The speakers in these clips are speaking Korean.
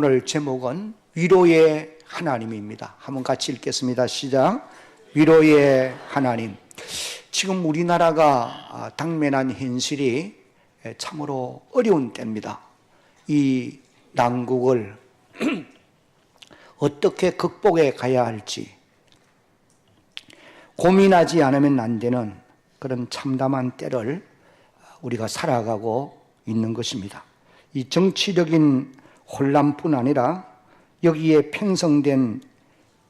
오늘 제목은 위로의 하나님입니다. 한번 같이 읽겠습니다. 시작. 위로의 하나님. 지금 우리나라가 당면한 현실이 참으로 어려운 때입니다. 이 난국을 어떻게 극복해 가야 할지 고민하지 않으면 안 되는 그런 참담한 때를 우리가 살아가고 있는 것입니다. 이 정치적인 혼란뿐 아니라 여기에 편성된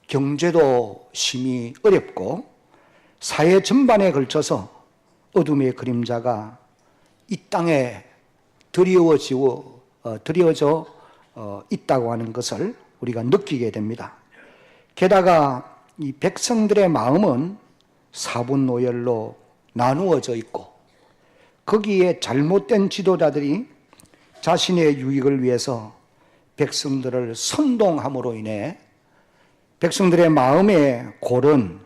경제도 심히 어렵고 사회 전반에 걸쳐서 어둠의 그림자가 이 땅에 드리워져 있다고 하는 것을 우리가 느끼게 됩니다. 게다가 이 백성들의 마음은 사분오열로 나누어져 있고 거기에 잘못된 지도자들이 자신의 유익을 위해서 백성들을 선동함으로 인해 백성들의 마음의 골은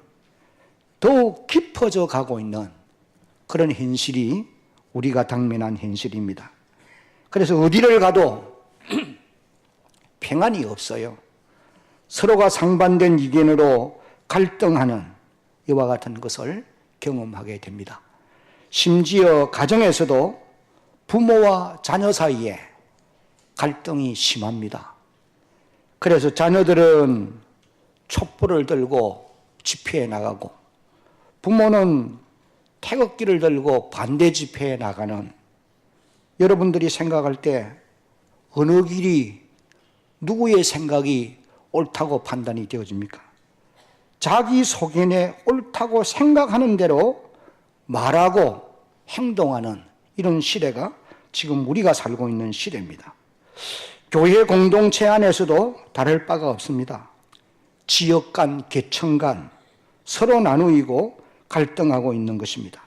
더욱 깊어져 가고 있는 그런 현실이 우리가 당면한 현실입니다. 그래서 어디를 가도 평안이 없어요. 서로가 상반된 의견으로 갈등하는 이와 같은 것을 경험하게 됩니다. 심지어 가정에서도 부모와 자녀 사이에 갈등이 심합니다. 그래서 자녀들은 촛불을 들고 집회에 나가고 부모는 태극기를 들고 반대 집회에 나가는, 여러분들이 생각할 때 어느 길이 누구의 생각이 옳다고 판단이 되어집니까? 자기 소견에 옳다고 생각하는 대로 말하고 행동하는 이런 시대가 지금 우리가 살고 있는 시대입니다. 교회 공동체 안에서도 다를 바가 없습니다. 지역 간, 계층 간 서로 나누이고 갈등하고 있는 것입니다.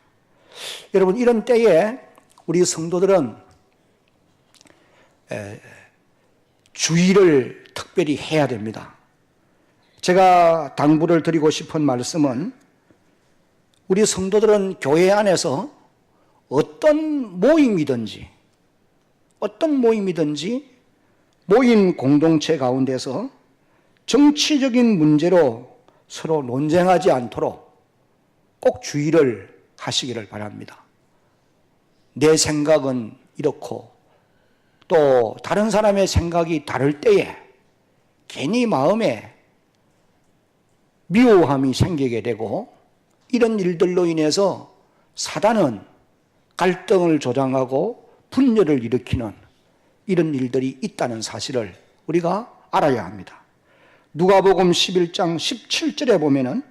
여러분, 이런 때에 우리 성도들은 주의를 특별히 해야 됩니다. 제가 당부를 드리고 싶은 말씀은, 우리 성도들은 교회 안에서 어떤 모임이든지 모임 공동체 가운데서 정치적인 문제로 서로 논쟁하지 않도록 꼭 주의를 하시기를 바랍니다. 내 생각은 이렇고 또 다른 사람의 생각이 다를 때에 괜히 마음에 미워함이 생기게 되고, 이런 일들로 인해서 사단은 갈등을 조장하고 분열을 일으키는 이런 일들이 있다는 사실을 우리가 알아야 합니다. 누가복음 11장 17절에 보면은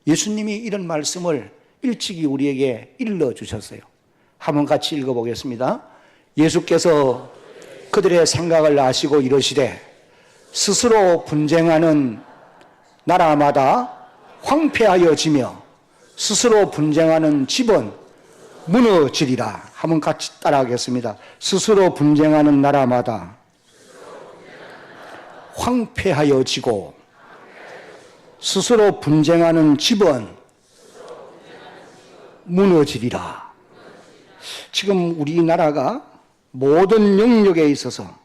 예수님이 이런 말씀을 일찍이 우리에게 일러주셨어요. 한번 같이 읽어보겠습니다. 예수께서 그들의 생각을 아시고 이르시되 스스로 분쟁하는 나라마다 황폐하여지며 스스로 분쟁하는 집은 무너지리라. 한번 같이 따라하겠습니다. 스스로 분쟁하는 나라마다 황폐하여지고 스스로 분쟁하는 집은 무너지리라. 지금 우리나라가 모든 영역에 있어서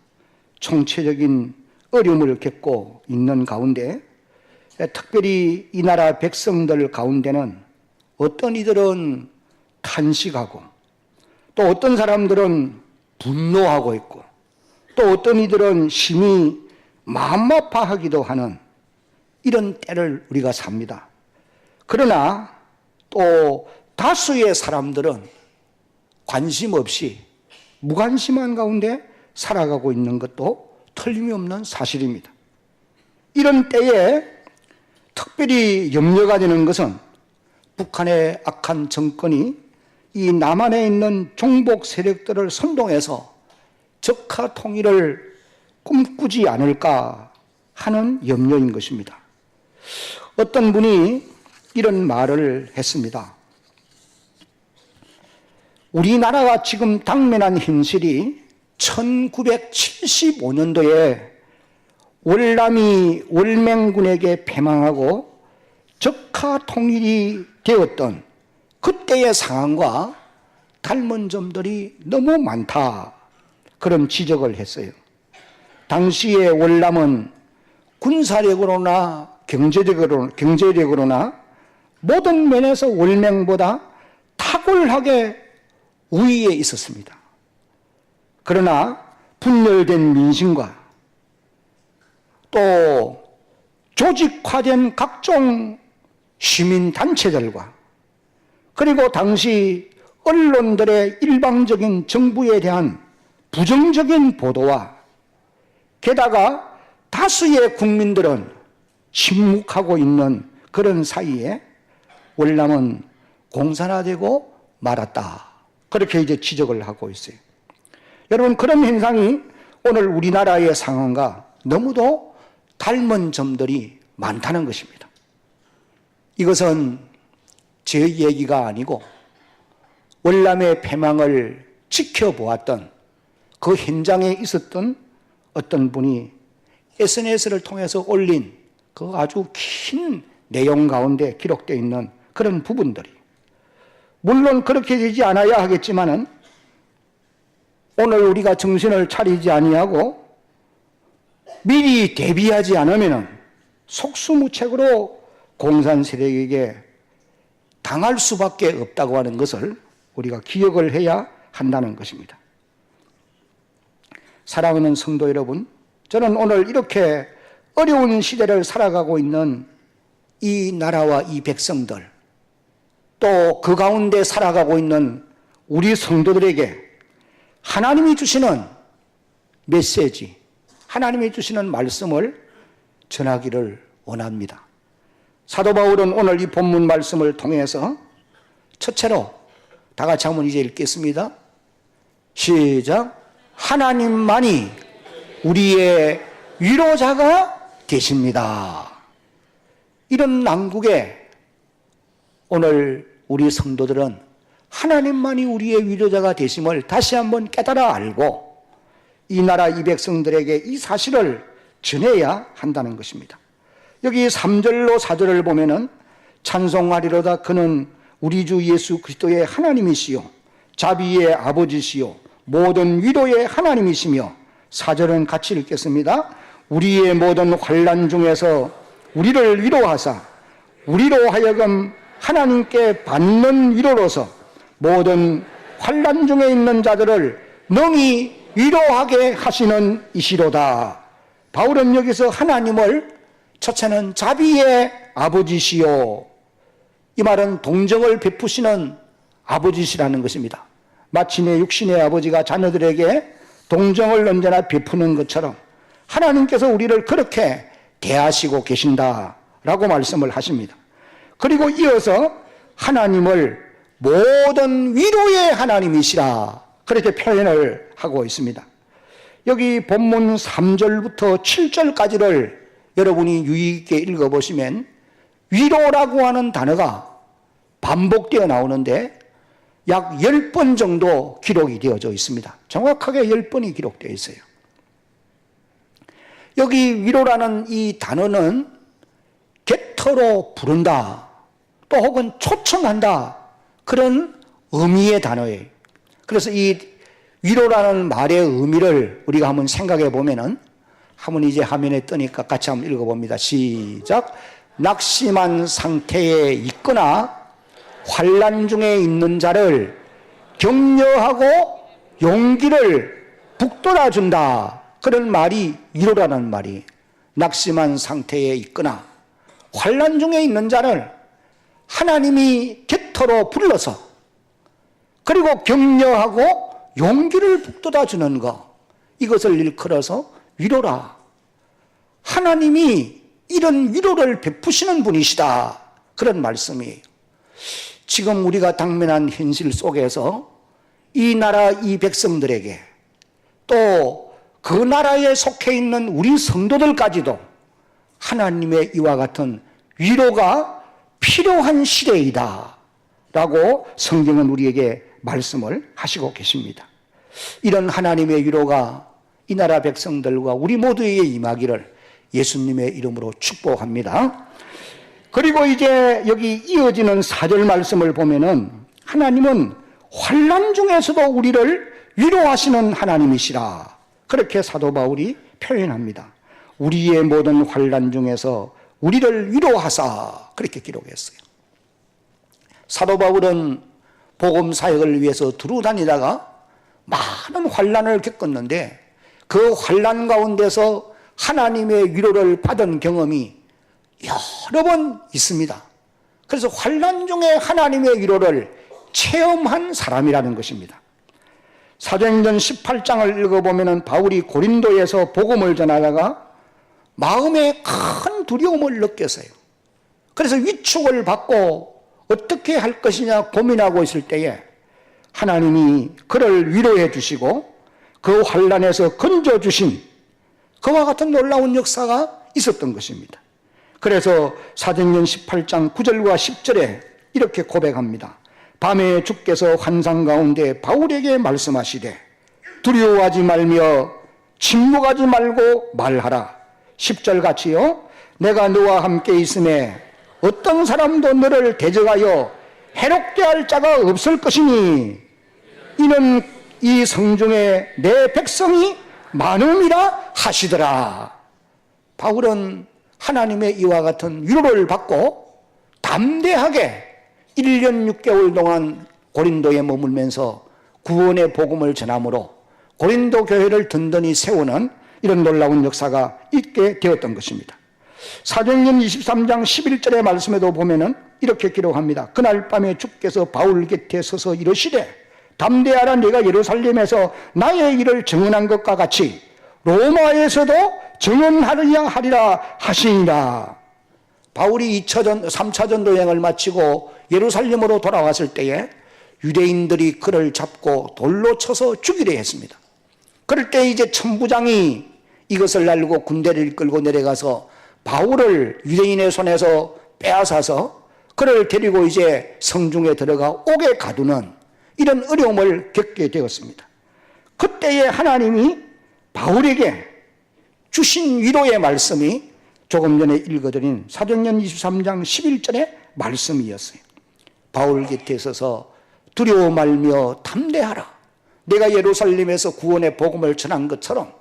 총체적인 어려움을 겪고 있는 가운데, 특별히 이 나라 백성들 가운데는 어떤 이들은 탄식하고 또 어떤 사람들은 분노하고 있고 또 어떤 이들은 심히 마음 아파하기도 하는 이런 때를 우리가 삽니다. 그러나 또 다수의 사람들은 관심 없이 무관심한 가운데 살아가고 있는 것도 틀림없는 사실입니다. 이런 때에 특별히 염려가 되는 것은 북한의 악한 정권이 이 남한에 있는 종북 세력들을 선동해서 적화 통일을 꿈꾸지 않을까 하는 염려인 것입니다. 어떤 분이 이런 말을 했습니다. 우리나라가 지금 당면한 현실이 1975년도에 월남이 월맹군에게 패망하고 적화 통일이 되었던 그때의 상황과 닮은 점들이 너무 많다, 그런 지적을 했어요. 당시의 월남은 군사력으로나 경제력으로나 모든 면에서 월맹보다 탁월하게 우위에 있었습니다. 그러나 분열된 민심과 또 조직화된 각종 시민단체들과 그리고 당시 언론들의 일방적인 정부에 대한 부정적인 보도와 게다가 다수의 국민들은 침묵하고 있는 그런 사이에 월남은 공산화되고 말았다. 그렇게 이제 지적을 하고 있어요. 여러분, 그런 현상이 오늘 우리나라의 상황과 너무도 닮은 점들이 많다는 것입니다. 이것은 제 얘기가 아니고 월남의 패망을 지켜보았던 그 현장에 있었던 어떤 분이 SNS를 통해서 올린 그 아주 긴 내용 가운데 기록되어 있는 그런 부분들이, 물론 그렇게 되지 않아야 하겠지만은 오늘 우리가 정신을 차리지 아니하고 미리 대비하지 않으면은 속수무책으로 공산 세력에게 당할 수밖에 없다고 하는 것을 우리가 기억을 해야 한다는 것입니다. 사랑하는 성도 여러분, 저는 오늘 이렇게 어려운 시대를 살아가고 있는 이 나라와 이 백성들, 또 그 가운데 살아가고 있는 우리 성도들에게 하나님이 주시는 메시지, 하나님이 주시는 말씀을 전하기를 원합니다. 사도 바울은 오늘 이 본문 말씀을 통해서 첫째로 다 같이 한번 이제 읽겠습니다. 시작. 하나님만이 우리의 위로자가 되십니다. 이런 난국에 오늘 우리 성도들은 하나님만이 우리의 위로자가 되심을 다시 한번 깨달아 알고 이 나라 이 백성들에게 이 사실을 전해야 한다는 것입니다. 여기 3절로 4절을 보면은 찬송하리로다 그는 우리 주 예수 그리스도의 하나님이시요 자비의 아버지시요 모든 위로의 하나님이시며, 4절은 같이 읽겠습니다. 우리의 모든 환난 중에서 우리를 위로하사 우리로 하여금 하나님께 받는 위로로서 모든 환난 중에 있는 자들을 능히 위로하게 하시는 이시로다. 바울은 여기서 하나님을 첫째는 자비의 아버지시요, 이 말은 동정을 베푸시는 아버지시라는 것입니다. 마치 내 육신의 아버지가 자녀들에게 동정을 언제나 베푸는 것처럼 하나님께서 우리를 그렇게 대하시고 계신다라고 말씀을 하십니다. 그리고 이어서 하나님을 모든 위로의 하나님이시라 그렇게 표현을 하고 있습니다. 여기 본문 3절부터 7절까지를 여러분이 유의 있게 읽어보시면 위로라고 하는 단어가 반복되어 나오는데 약 10번 정도 기록이 되어져 있습니다. 정확하게 10번이 기록되어 있어요. 여기 위로라는 이 단어는 객터로 부른다, 또 혹은 초청한다, 그런 의미의 단어예요. 그래서 이 위로라는 말의 의미를 우리가 한번 생각해 보면은, 한번 이제 화면에 뜨니까 같이 한번 읽어봅니다. 시작. 낙심한 상태에 있거나 환난 중에 있는 자를 격려하고 용기를 북돋아 준다, 그런 말이 위로라는 말이. 낙심한 상태에 있거나 환난 중에 있는 자를 하나님이 곁으로 불러서 그리고 격려하고 용기를 북돋아 주는 것, 이것을 일컬어서 위로라. 하나님이 이런 위로를 베푸시는 분이시다, 그런 말씀이에요. 지금 우리가 당면한 현실 속에서 이 나라 이 백성들에게, 또 그 나라에 속해 있는 우리 성도들까지도 하나님의 이와 같은 위로가 필요한 시대이다 라고 성경은 우리에게 말씀을 하시고 계십니다. 이런 하나님의 위로가 이 나라 백성들과 우리 모두에게 임하기를 예수님의 이름으로 축복합니다. 그리고 이제 여기 이어지는 4절 말씀을 보면은 하나님은 환난 중에서도 우리를 위로하시는 하나님이시라, 그렇게 사도 바울이 표현합니다. 우리의 모든 환난 중에서 우리를 위로하사, 그렇게 기록했어요. 사도 바울은 복음 사역을 위해서 두루 다니다가 많은 환난을 겪었는데 그 환난 가운데서 하나님의 위로를 받은 경험이 여러 번 있습니다. 그래서 환난 중에 하나님의 위로를 체험한 사람이라는 것입니다. 사도행전 18장을 읽어보면 바울이 고린도에서 복음을 전하다가 마음에 큰 두려움을 느꼈어요. 그래서 위축을 받고 어떻게 할 것이냐 고민하고 있을 때에 하나님이 그를 위로해 주시고 그 환난에서 건져주신 그와 같은 놀라운 역사가 있었던 것입니다. 그래서 사도행전 18장 9절과 10절에 이렇게 고백합니다. 밤에 주께서 환상 가운데 바울에게 말씀하시되 두려워하지 말며 침묵하지 말고 말하라. 10절 같이요. 내가 너와 함께 있음에 어떤 사람도 너를 대적하여 해롭게 할 자가 없을 것이니 이는 이 성중에 내 백성이 많음이라 하시더라. 바울은 하나님의 이와 같은 위로를 받고 담대하게 1년 6개월 동안 고린도에 머물면서 구원의 복음을 전함으로 고린도 교회를 든든히 세우는 이런 놀라운 역사가 있게 되었던 것입니다. 사도행전 23장 11절의 말씀에도 보면은 이렇게 기록합니다. 그날 밤에 주께서 바울 곁에 서서 이르시되 담대하라. 네가 예루살렘에서 나의 일을 증언한 것과 같이 로마에서도 증언하리라 하시니라. 바울이 3차 전도 여행을 마치고 예루살렘으로 돌아왔을 때에 유대인들이 그를 잡고 돌로 쳐서 죽이려 했습니다. 그럴 때 이제 천부장이 이것을 알고 군대를 끌고 내려가서 바울을 유대인의 손에서 빼앗아서 그를 데리고 이제 성중에 들어가 옥에 가두는 이런 어려움을 겪게 되었습니다. 그때에 하나님이 바울에게 주신 위로의 말씀이 조금 전에 읽어드린 사도행전 23장 11절의 말씀이었어요. 바울 곁에 서서 두려워 말며 담대하라. 내가 예루살렘에서 구원의 복음을 전한 것처럼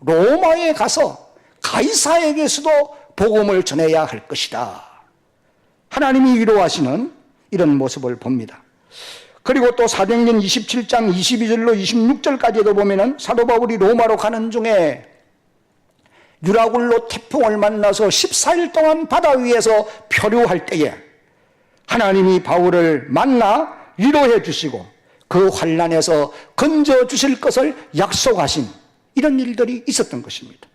로마에 가서 가이사에게서도 복음을 전해야 할 것이다. 하나님이 위로하시는 이런 모습을 봅니다. 그리고 또 사도행전 27장 22절로 26절까지도 보면은 사도 바울이 로마로 가는 중에 유라굴로 태풍을 만나서 14일 동안 바다 위에서 표류할 때에 하나님이 바울을 만나 위로해 주시고 그 환난에서 건져 주실 것을 약속하신 이런 일들이 있었던 것입니다.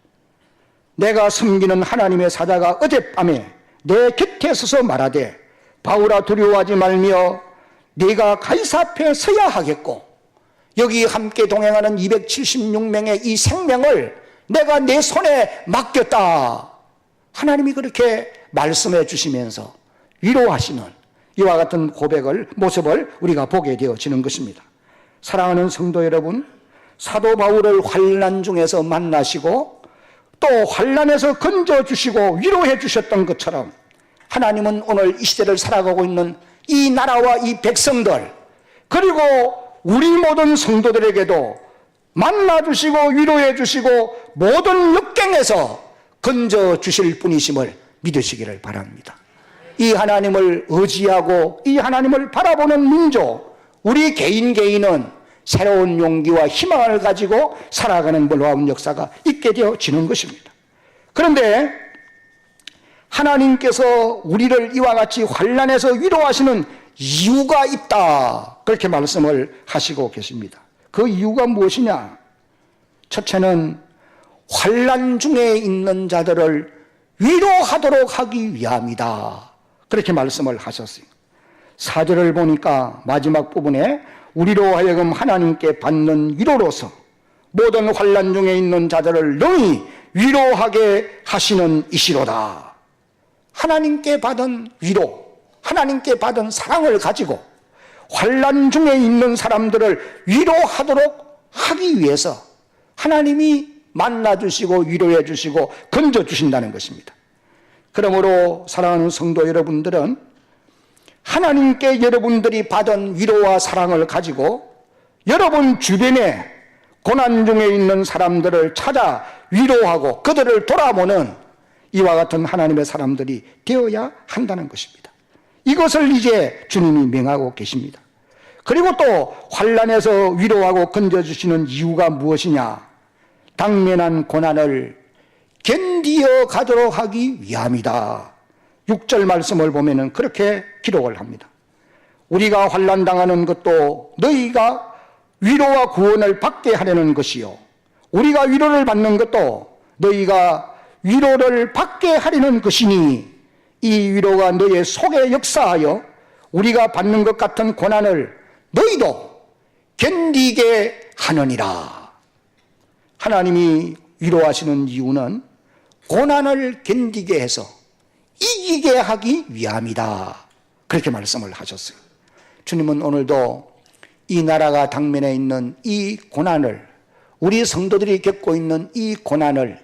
내가 섬기는 하나님의 사자가 어젯밤에 내 곁에 서서 말하되 바울아 두려워하지 말며 네가 가이사 앞에 서야 하겠고 여기 함께 동행하는 276명의 이 생명을 내가 내 손에 맡겼다. 하나님이 그렇게 말씀해 주시면서 위로하시는 이와 같은 모습을 우리가 보게 되어지는 것입니다. 사랑하는 성도 여러분, 사도 바울을 환난 중에서 만나시고 또 환난에서 건져주시고 위로해 주셨던 것처럼 하나님은 오늘 이 시대를 살아가고 있는 이 나라와 이 백성들 그리고 우리 모든 성도들에게도 만나주시고 위로해 주시고 모든 역경에서 건져주실 분이심을 믿으시기를 바랍니다. 이 하나님을 의지하고 이 하나님을 바라보는 민족, 우리 개인은 새로운 용기와 희망을 가지고 살아가는 놀라운 역사가 있게 되어지는 것입니다. 그런데 하나님께서 우리를 이와 같이 환난에서 위로하시는 이유가 있다. 그렇게 말씀을 하시고 계십니다. 그 이유가 무엇이냐? 첫째는 환난 중에 있는 자들을 위로하도록 하기 위함이다. 그렇게 말씀을 하셨어요. 4절을 보니까 마지막 부분에 우리로 하여금 하나님께 받는 위로로서 모든 환난 중에 있는 자들을 능히 위로하게 하시는 이시로다. 하나님께 받은 위로, 하나님께 받은 사랑을 가지고 환난 중에 있는 사람들을 위로하도록 하기 위해서 하나님이 만나주시고 위로해 주시고 건져주신다는 것입니다. 그러므로 사랑하는 성도 여러분들은 하나님께 여러분들이 받은 위로와 사랑을 가지고 여러분 주변에 고난 중에 있는 사람들을 찾아 위로하고 그들을 돌아보는 이와 같은 하나님의 사람들이 되어야 한다는 것입니다. 이것을 이제 주님이 명하고 계십니다. 그리고 또 환난에서 위로하고 건져주시는 이유가 무엇이냐? 당면한 고난을 견디어 가도록 하기 위함이다. 6절 말씀을 보면은 그렇게 기록을 합니다. 우리가 환난 당하는 것도 너희가 위로와 구원을 받게 하려는 것이요, 우리가 위로를 받는 것도 너희가 위로를 받게 하려는 것이니 이 위로가 너희 속에 역사하여 우리가 받는 것 같은 고난을 너희도 견디게 하느니라. 하나님이 위로하시는 이유는 고난을 견디게 해서 이기게 하기 위함이다. 그렇게 말씀을 하셨어요. 주님은 오늘도 이 나라가 당면에 있는 이 고난을, 우리 성도들이 겪고 있는 이 고난을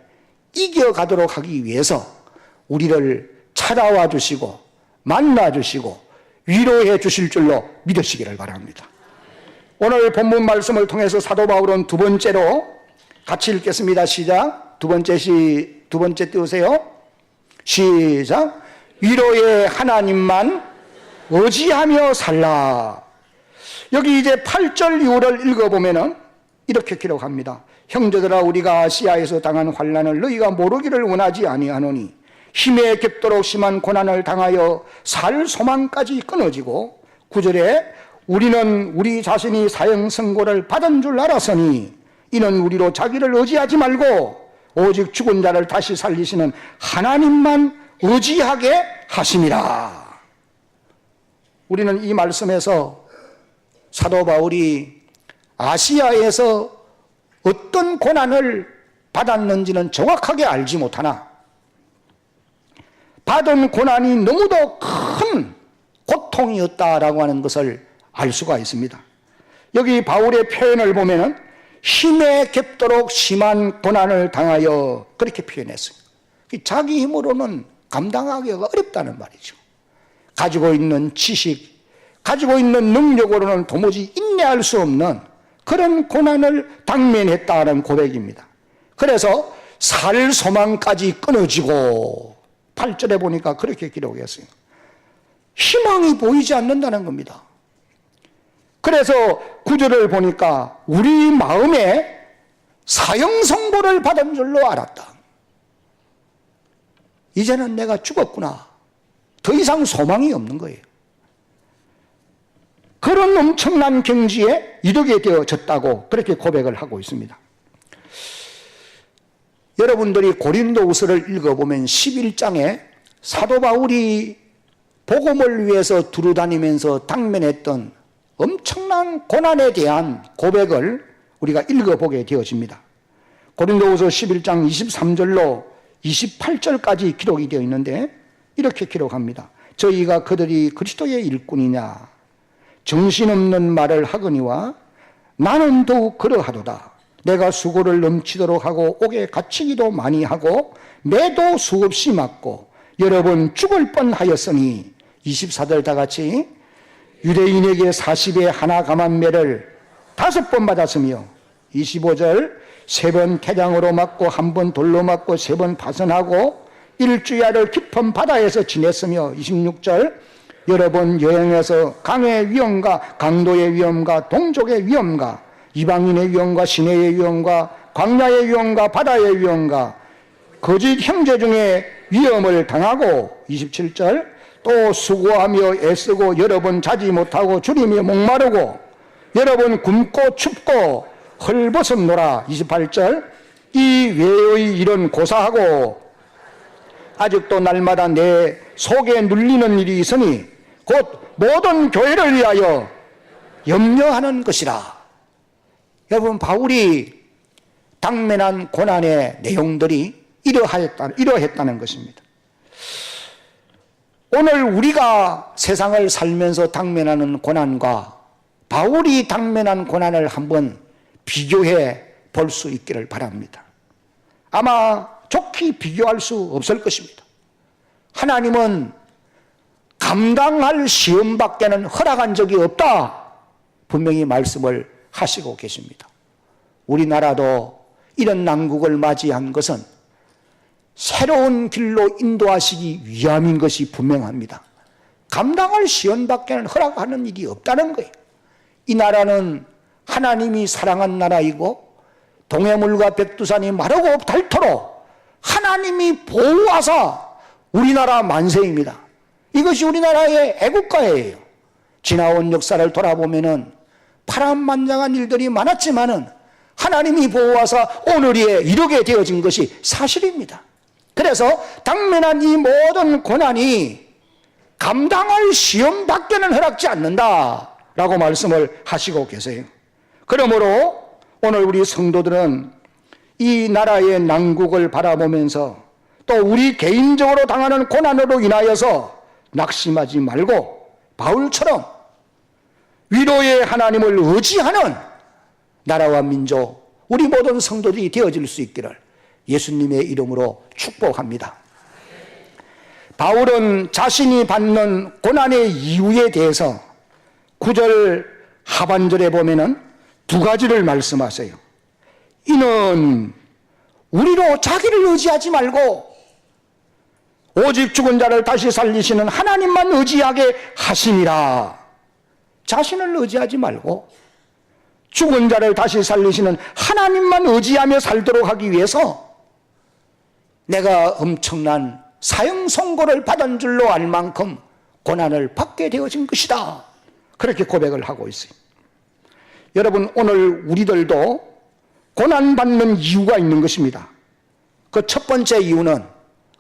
이겨가도록 하기 위해서 우리를 찾아와 주시고 만나 주시고 위로해 주실 줄로 믿으시기를 바랍니다. 오늘 본문 말씀을 통해서 사도 바울은 두 번째로 같이 읽겠습니다. 시작. 두 번째 띄우세요. 시작. 위로의 하나님만 의지하며 살라. 여기 이제 8절 이후를 읽어보면은 이렇게 기록합니다. 형제들아, 우리가 아시아에서 당한 환난을 너희가 모르기를 원하지 아니하노니 힘에 겹도록 심한 고난을 당하여 살 소망까지 끊어지고, 9절에 우리는 우리 자신이 사형 선고를 받은 줄 알았으니 이는 우리로 자기를 의지하지 말고 오직 죽은 자를 다시 살리시는 하나님만 의지하게 하심이라. 우리는 이 말씀에서 사도 바울이 아시아에서 어떤 고난을 받았는지는 정확하게 알지 못하나 받은 고난이 너무도 큰 고통이었다라고 하는 것을 알 수가 있습니다. 여기 바울의 표현을 보면은 힘에 겹도록 심한 고난을 당하여 그렇게 표현했어요. 자기 힘으로는 감당하기가 어렵다는 말이죠. 가지고 있는 지식, 가지고 있는 능력으로는 도무지 인내할 수 없는 그런 고난을 당면했다는 고백입니다. 그래서 살 소망까지 끊어지고, 8절에 보니까 그렇게 기록했어요. 희망이 보이지 않는다는 겁니다. 그래서 9절을 보니까 우리 마음에 사형 선고를 받은 줄로 알았다. 이제는 내가 죽었구나. 더 이상 소망이 없는 거예요. 그런 엄청난 경지에 이르게 되어졌다고 그렇게 고백을 하고 있습니다. 여러분들이 고린도후서를 읽어보면 11장에 사도 바울이 복음을 위해서 두루다니면서 당면했던 엄청난 고난에 대한 고백을 우리가 읽어보게 되어집니다. 고린도후서 11장 23절로 28절까지 기록이 되어 있는데 이렇게 기록합니다. 저희가 그들이 그리스도의 일꾼이냐, 정신없는 말을 하거니와 나는 더욱 그러하도다. 내가 수고를 넘치도록 하고 옥에 갇히기도 많이 하고 매도 수없이 맞고 여러 번 죽을 뻔하였으니, 24절 다 같이, 유대인에게 40에 하나 감한 매를 5번 받았으며, 25절 3번 태장으로 맞고 1번 돌로 맞고 3번 파선하고 일주야를 깊은 바다에서 지냈으며, 26절 여러 번 여행해서 강의 위험과 강도의 위험과 동족의 위험과 이방인의 위험과 시내의 위험과 광야의 위험과 바다의 위험과 거짓 형제 중에 위험을 당하고, 27절 또 수고하며 애쓰고 여러 번 자지 못하고 주리며 목마르고 여러 번 굶고 춥고 헐벗었노라. 28절 이 외의 일은 고사하고 아직도 날마다 내 속에 눌리는 일이 있으니 곧 모든 교회를 위하여 염려하는 것이라. 여러분, 바울이 당면한 고난의 내용들이 이러했다는 것입니다. 오늘 우리가 세상을 살면서 당면하는 고난과 바울이 당면한 고난을 한번 비교해 볼 수 있기를 바랍니다. 아마 좋게 비교할 수 없을 것입니다. 하나님은 감당할 시험밖에는 허락한 적이 없다, 분명히 말씀을 하시고 계십니다. 우리나라도 이런 난국을 맞이한 것은 새로운 길로 인도하시기 위함인 것이 분명합니다. 감당할 시련밖에는 허락하는 일이 없다는 거예요. 이 나라는 하나님이 사랑한 나라이고 동해물과 백두산이 마르고 닳도록 하나님이 보호하사 우리나라 만세입니다. 이것이 우리나라의 애국가예요. 지나온 역사를 돌아보면은 파란만장한 일들이 많았지만은 하나님이 보호하사 오늘에 이르게 되어진 것이 사실입니다. 그래서 당면한 이 모든 고난이 감당할 시험밖에는 허락지 않는다라고 말씀을 하시고 계세요. 그러므로 오늘 우리 성도들은 이 나라의 난국을 바라보면서 또 우리 개인적으로 당하는 고난으로 인하여서 낙심하지 말고 바울처럼 위로의 하나님을 의지하는 나라와 민족, 우리 모든 성도들이 되어질 수 있기를 예수님의 이름으로 축복합니다. 바울은 자신이 받는 고난의 이유에 대해서 9절 하반절에 보면은 두 가지를 말씀하세요. 이는 우리로 자기를 의지하지 말고 오직 죽은 자를 다시 살리시는 하나님만 의지하게 하심이라. 자신을 의지하지 말고 죽은 자를 다시 살리시는 하나님만 의지하며 살도록 하기 위해서 내가 엄청난 사형 선고를 받은 줄로 알 만큼 고난을 받게 되어진 것이다. 그렇게 고백을 하고 있어요. 여러분, 오늘 우리들도 고난받는 이유가 있는 것입니다. 그 첫 번째 이유는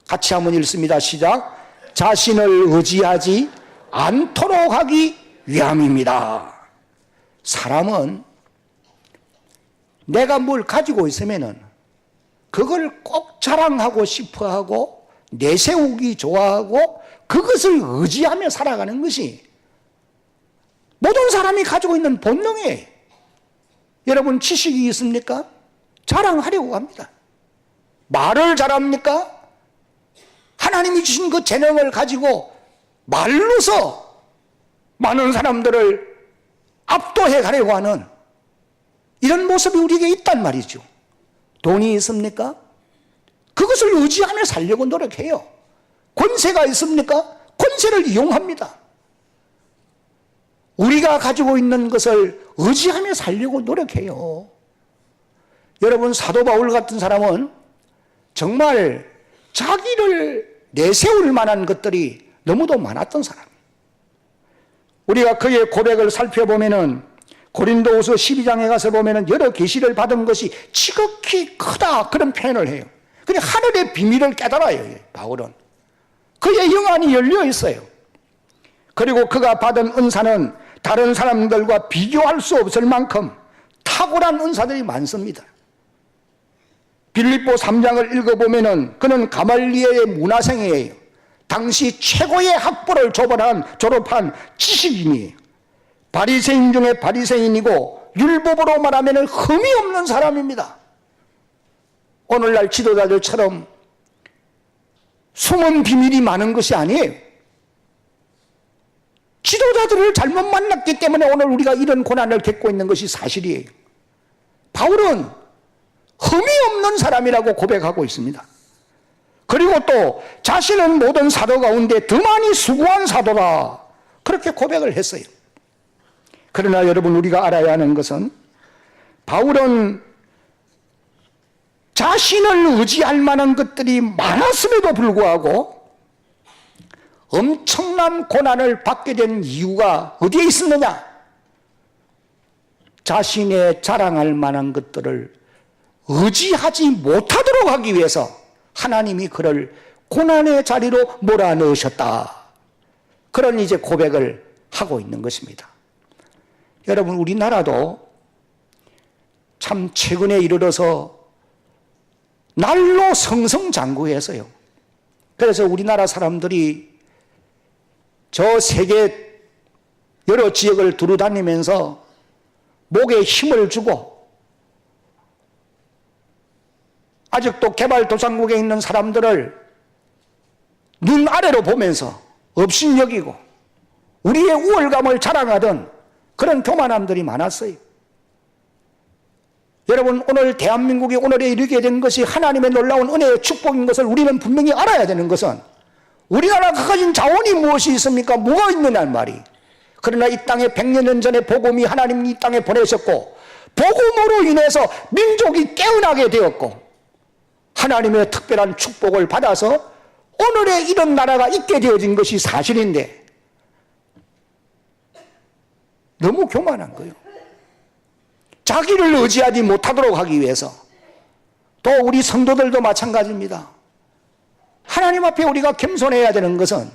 같이 한번 읽습니다. 시작. 자신을 의지하지 않도록 하기 위함입니다. 사람은 내가 뭘 가지고 있으면은 그걸 꼭 자랑하고 싶어 하고 내세우기 좋아하고 그것을 의지하며 살아가는 것이 모든 사람이 가지고 있는 본능이에요. 여러분, 지식이 있습니까? 자랑하려고 합니다. 말을 잘합니까? 하나님이 주신 그 재능을 가지고 말로서 많은 사람들을 압도해 가려고 하는 이런 모습이 우리에게 있단 말이죠. 돈이 있습니까? 그것을 의지하며 살려고 노력해요. 권세가 있습니까? 권세를 이용합니다. 우리가 가지고 있는 것을 의지하며 살려고 노력해요. 여러분, 사도 바울 같은 사람은 정말 자기를 내세울 만한 것들이 너무도 많았던 사람. 우리가 그의 고백을 살펴보면은 고린도후서 12장에 가서 보면은 여러 계시를 받은 것이 지극히 크다, 그런 표현을 해요. 근데 하늘의 비밀을 깨달아요, 바울은. 그의 영안이 열려 있어요. 그리고 그가 받은 은사는 다른 사람들과 비교할 수 없을 만큼 탁월한 은사들이 많습니다. 빌립보 3장을 읽어보면은 그는 가말리엘의 문화생이에요. 당시 최고의 학부를 졸업한 지식인이에요. 바리새인 중에 바리새인이고 율법으로 말하면 흠이 없는 사람입니다. 오늘날 지도자들처럼 숨은 비밀이 많은 것이 아니에요. 지도자들을 잘못 만났기 때문에 오늘 우리가 이런 고난을 겪고 있는 것이 사실이에요. 바울은 흠이 없는 사람이라고 고백하고 있습니다. 그리고 또 자신은 모든 사도 가운데 더 많이 수고한 사도다, 그렇게 고백을 했어요. 그러나 여러분, 우리가 알아야 하는 것은 바울은 자신을 의지할 만한 것들이 많았음에도 불구하고 엄청난 고난을 받게 된 이유가 어디에 있었느냐? 자신의 자랑할 만한 것들을 의지하지 못하도록 하기 위해서 하나님이 그를 고난의 자리로 몰아넣으셨다. 그런 이제 고백을 하고 있는 것입니다. 여러분, 우리나라도 참 최근에 이르러서 날로 성성장구해서요. 그래서 우리나라 사람들이 저 세계 여러 지역을 두루다니면서 목에 힘을 주고 아직도 개발도상국에 있는 사람들을 눈 아래로 보면서 업신여기고 우리의 우월감을 자랑하던 그런 교만함들이 많았어요. 여러분, 오늘 대한민국이 오늘에 이르게 된 것이 하나님의 놀라운 은혜의 축복인 것을 우리는 분명히 알아야 되는 것은, 우리나라가 가진 자원이 무엇이 있습니까? 뭐가 있느냐는 말이. 그러나 이 땅에 100년 전에 복음이 하나님이 이 땅에 보내셨고, 복음으로 인해서 민족이 깨어나게 되었고, 하나님의 특별한 축복을 받아서 오늘의 이런 나라가 있게 되어진 것이 사실인데, 너무 교만한 거예요. 자기를 의지하지 못하도록 하기 위해서. 또 우리 성도들도 마찬가지입니다. 하나님 앞에 우리가 겸손해야 되는 것은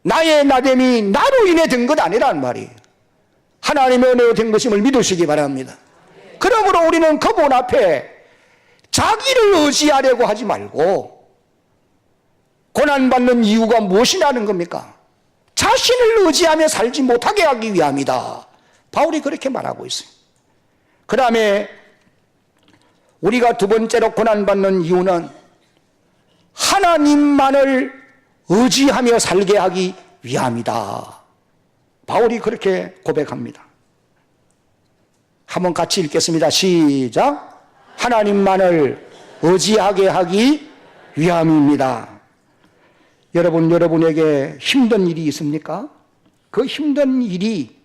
나의 나됨이 나로 인해 된 것 아니란 말이에요. 하나님의 은혜로 된 것임을 믿으시기 바랍니다. 그러므로 우리는 그분 앞에 자기를 의지하려고 하지 말고, 고난받는 이유가 무엇이냐는 겁니까? 자신을 의지하며 살지 못하게 하기 위함이다. 바울이 그렇게 말하고 있어요. 그 다음에 우리가 두 번째로 고난받는 이유는 하나님만을 의지하며 살게 하기 위함이다. 바울이 그렇게 고백합니다. 한번 같이 읽겠습니다. 시작. 하나님만을 의지하게 하기 위함입니다. 여러분, 여러분에게 힘든 일이 있습니까? 그 힘든 일이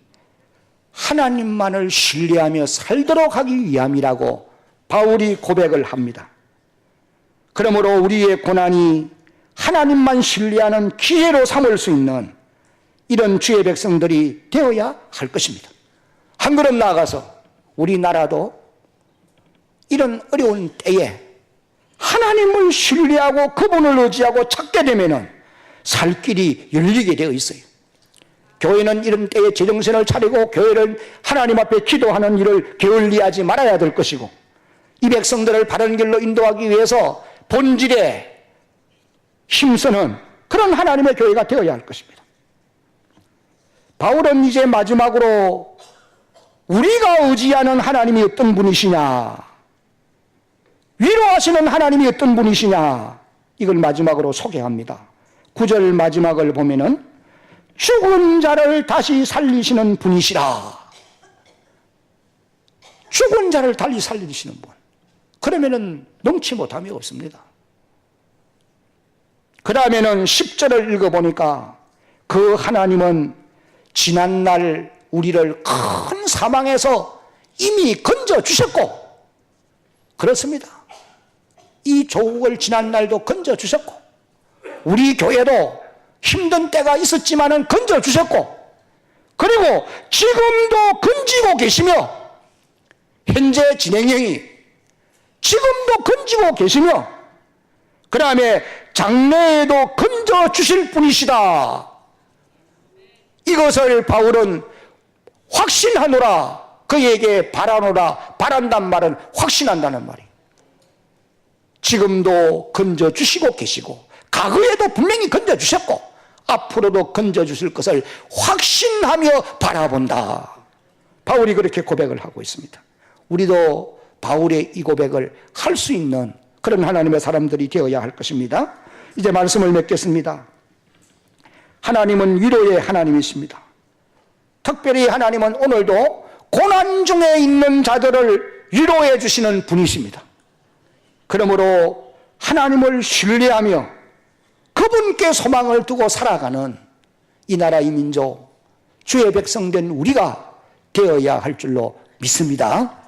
하나님만을 신뢰하며 살도록 하기 위함이라고 바울이 고백을 합니다. 그러므로 우리의 고난이 하나님만 신뢰하는 기회로 삼을 수 있는 이런 주의 백성들이 되어야 할 것입니다. 한 걸음 나아가서 우리나라도 이런 어려운 때에 하나님을 신뢰하고 그분을 의지하고 찾게 되면은 살 길이 열리게 되어 있어요. 교회는 이런 때에 제정신을 차리고 교회를 하나님 앞에 기도하는 일을 게을리하지 말아야 될 것이고, 이 백성들을 바른 길로 인도하기 위해서 본질에 힘쓰는 그런 하나님의 교회가 되어야 할 것입니다. 바울은 이제 마지막으로 우리가 의지하는 하나님이 어떤 분이시냐, 위로하시는 하나님이 어떤 분이시냐, 이걸 마지막으로 소개합니다. 9절 마지막을 보면은 죽은 자를 다시 살리시는 분이시라. 죽은 자를 다시 살리시는 분. 그러면은 능치 못함이 없습니다. 그 다음에는 10절을 읽어보니까 그 하나님은 지난날 우리를 큰 사망에서 이미 건져주셨고, 그렇습니다. 이 조국을 지난날도 건져주셨고, 우리 교회도 힘든 때가 있었지만은 건져주셨고, 그리고 지금도 건지고 계시며, 현재 진행형이 지금도 건지고 계시며, 그 다음에 장래에도 건져주실 분이시다. 이것을 바울은 확신하노라, 그에게 바라노라, 바란단 말은 확신한다는 말이에요. 지금도 건져주시고 계시고, 과거에도 분명히 건져주셨고, 앞으로도 건져주실 것을 확신하며 바라본다. 바울이 그렇게 고백을 하고 있습니다. 우리도 바울의 이 고백을 할 수 있는 그런 하나님의 사람들이 되어야 할 것입니다. 이제 말씀을 맺겠습니다. 하나님은 위로의 하나님이십니다. 특별히 하나님은 오늘도 고난 중에 있는 자들을 위로해 주시는 분이십니다. 그러므로 하나님을 신뢰하며 그분께 소망을 두고 살아가는 이 나라 이 민족, 주의 백성된 우리가 되어야 할 줄로 믿습니다.